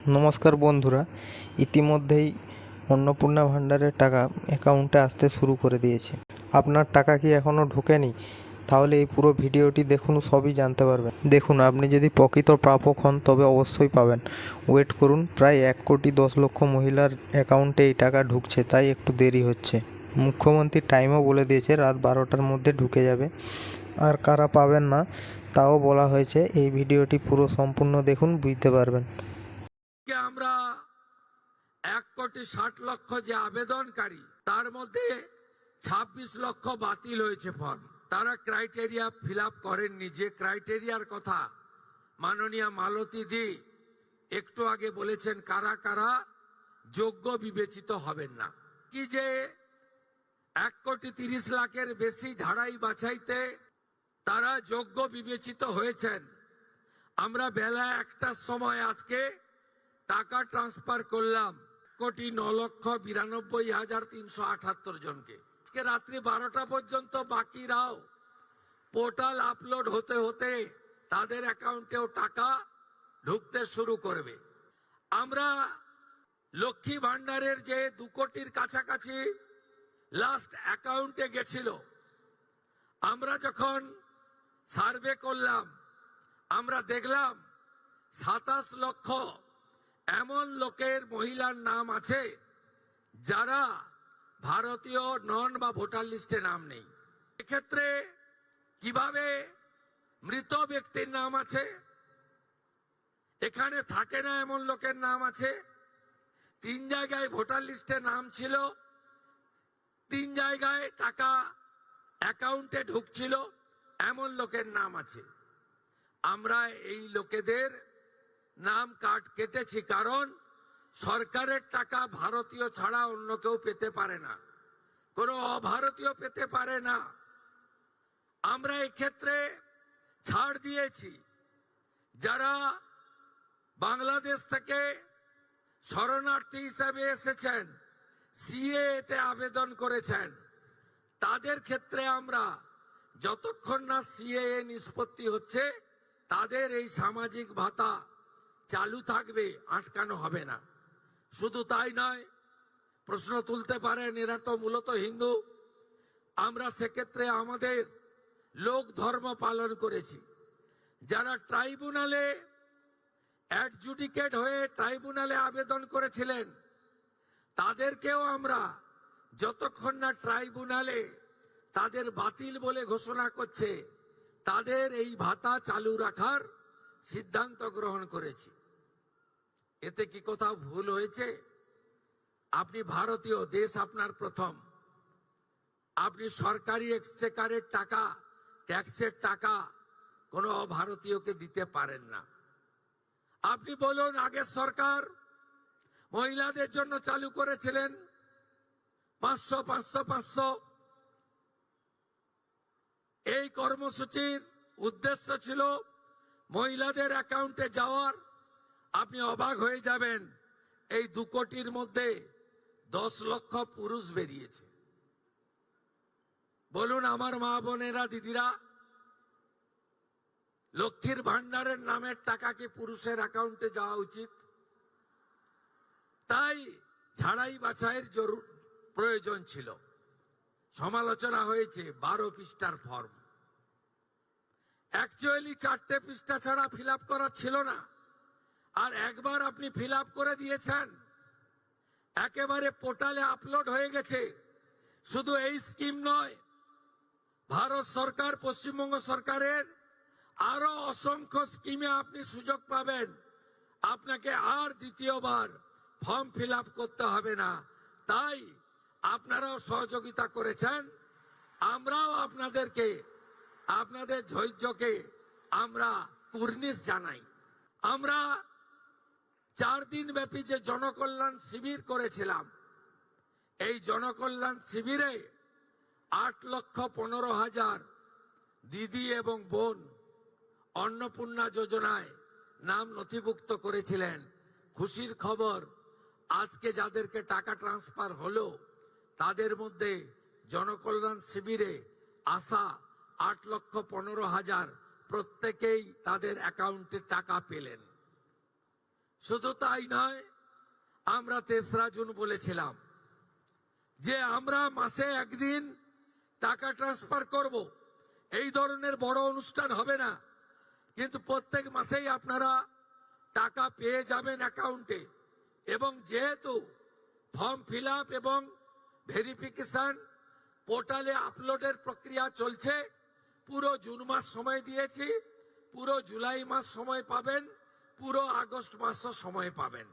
নমস্কার বন্ধুরা, ইতিমধ্যেই অন্নপূর্ণা ভাণ্ডারের টাকা অ্যাকাউন্টে আসতে শুরু করে দিয়েছে। আপনার টাকা কি এখনও ঢোকেনি? তাহলে এই পুরো ভিডিওটি দেখুন, সবই জানতে পারবেন। দেখুন, আপনি যদি প্রকৃত প্রাপক হন তবে অবশ্যই পাবেন। ওয়েট করুন, প্রায় 1,10,00,000 মহিলার অ্যাকাউন্টে এই টাকা ঢুকছে, তাই একটু দেরি হচ্ছে। মুখ্যমন্ত্রী টাইমও বলে দিয়েছে, রাত 12টার মধ্যে ঢুকে যাবে। আর কারা পাবেন না তাও বলা হয়েছে। এই ভিডিওটি পুরো সম্পূর্ণ দেখুন, বুঝতে পারবেন। আমরা 1,60,00,000 যে আবেদনকারী, তার মধ্যে 26 লক্ষ বাতিল হয়েছে ফর্ম। তারা ক্রাইটেরিয়া ফিল আপ করেননি। যে ক্রাইটেরিয়ার কথা মাননীয় মালতী দি একটু আগে বলেছেন, কারা কারা যোগ্য বিবেচিত হবেন না। কি যে 1,30,00,000 বেশি ঝাড়াই বাছাইতে তারা যোগ্য বিবেচিত হয়েছেন। আমরা বেলা 1টার সময় আজকে টাকা ট্রান্সফার করলাম 1,09,92,378 জনকে। আজকে রাত্রি 12টা পর্যন্ত বাকিরাও পোর্টাল আপলোড হতে হতে তাদের অ্যাকাউন্টেও টাকা ঢুকতে শুরু করবে। আমরা লক্ষ্মী ভান্ডারের যে 2 কোটির কাছাকাছি লাস্ট অ্যাকাউন্টে গেছিল, আমরা যখন সার্ভে করলাম আমরা দেখলাম 27 লক্ষ এমন লোকের, মহিলার নাম আছে যারা ভারতীয় নন বা ভোটার লিস্টে নাম নেই। এক্ষেত্রে কিভাবে মৃত ব্যক্তির নাম আছে, এখানে থাকে না এমন লোকের নাম আছে, 3 জায়গায় ভোটার লিস্টে নাম ছিল, 3 জায়গায় টাকা অ্যাকাউন্টে ঢুকছিল, এমন লোকের নাম আছে। আমরা এই লোকেদের নাম কাট কেটেছি, কারণ সরকারের টাকা ভারতীয় ছাড়া অন্য কেউ পেতে পারে না, কোনো অভারতীয় পেতে পারে না। আমরা এই ক্ষেত্রে ছাড় দিয়েছি। যারা বাংলাদেশ থেকে শরণার্থী হিসাবে এসেছেন, সিএতে আবেদন করেছেন, তাদের ক্ষেত্রে আমরা যতক্ষণ না সিএ নিষ্পত্তি হচ্ছে তাদের এই সামাজিক ভাতা চালু থাকবে, আটকানো হবে না। শুধু তাই নয়, প্রশ্ন তুলতে পারেন এরা তো মূলত হিন্দু। আমরা সেক্ষেত্রে আমাদের লোক ধর্ম পালন করেছি। যারা ট্রাইব্যুনালে অ্যাডজুডিকেট হয়ে ট্রাইব্যুনালে আবেদন করেছিলেন, তাদেরকেও আমরা যতক্ষণ না ট্রাইব্যুনালে তাদের বাতিল বলে ঘোষণা করছে, তাদের এই ভাতা চালু রাখার সিদ্ধান্ত গ্রহণ করেছি। এতে কি কোথাও ভুল হয়েছে? আপনি ভারতীয়, দেশ আপনার প্রথম। আপনি সরকারি এক্সচেকারের টাকা, ট্যাক্সের টাকা কোনো অভারতীয়কে দিতে পারেন না। আপনি বলুন, আগের সরকার মহিলাদের জন্য চালু করেছিলেন 500 500 500। এই কর্মসূচির উদ্দেশ্য ছিল মহিলাদের অ্যাকাউন্টে যাওয়ার। আপনি অবাক হয়ে যাবেন, এই 2 কোটির মধ্যে 10 লক্ষ পুরুষ বেরিয়েছে। বলুন আমার মা বোনেরা, দিদিরা, লক্ষ্মীর ভান্ডারের নামের টাকা কি পুরুষের অ্যাকাউন্টে যাওয়া উচিত? তাই ঝাড়াই বাছাইয়ের প্রয়োজন ছিল। সমালোচনা হয়েছে 12 পৃষ্ঠার ফর্ম। অ্যাকচুয়ালি 4টে পৃষ্ঠা ছাড়া ফিল আপ করা ছিল না। আর একবার আপনি ফিল আপ করে দিয়েছেন, একেবারে পোর্টালে আপলোড হয়ে গেছে। শুধু এই স্কিম নয়, ভারত সরকার, পশ্চিমবঙ্গ সরকারের আরো অসংখ্য স্কিমে আপনি সুযোগ পাবেন। আপনাকে আর দ্বিতীয়বার ফর্ম ফিল আপ করতে হবে না। তাই আপনারাও সহযোগিতা করেছেন, আমরাও আপনাদেরকে, আপনাদের ধৈর্যকে আমরা কুর্নিশ জানাই। আমরা 4 দিন ব্যাপী যে জনকল্যাণ শিবির করেছিলাম, এই জনকল্যাণ শিবিরে 8,15,000 দিদি এবং বোন অন্নপূর্ণা যোজনায় নাম নথিভুক্ত করেছিলেন। খুশির খবর, আজকে যাদেরকে টাকা ট্রান্সফার হলো তাদের মধ্যে জনকল্যাণ শিবিরে আসা 8,15,000 প্রত্যেকেই তাদের অ্যাকাউন্টে টাকা পেলেন। শুধু তাই নয়, আমরা 3রা জুন বলেছিলাম যে আমরা মাসে একদিন টাকা ট্রান্সফার করব। এই ধরনের বড় অনুষ্ঠান হবে না, কিন্তু প্রত্যেক মাসেই আপনারা টাকা পেয়ে যাবেন অ্যাকাউন্টে। এবং যেহেতু ফর্ম ফিল আপ এবং ভেরিফিকেশন পোর্টালে আপলোডের প্রক্রিয়া চলছে, পুরো জুন মাস সময় দিয়েছি, পুরো জুলাই মাস সময় পাবেন, পুরো আগস্ট মাসও সময় পাবেন।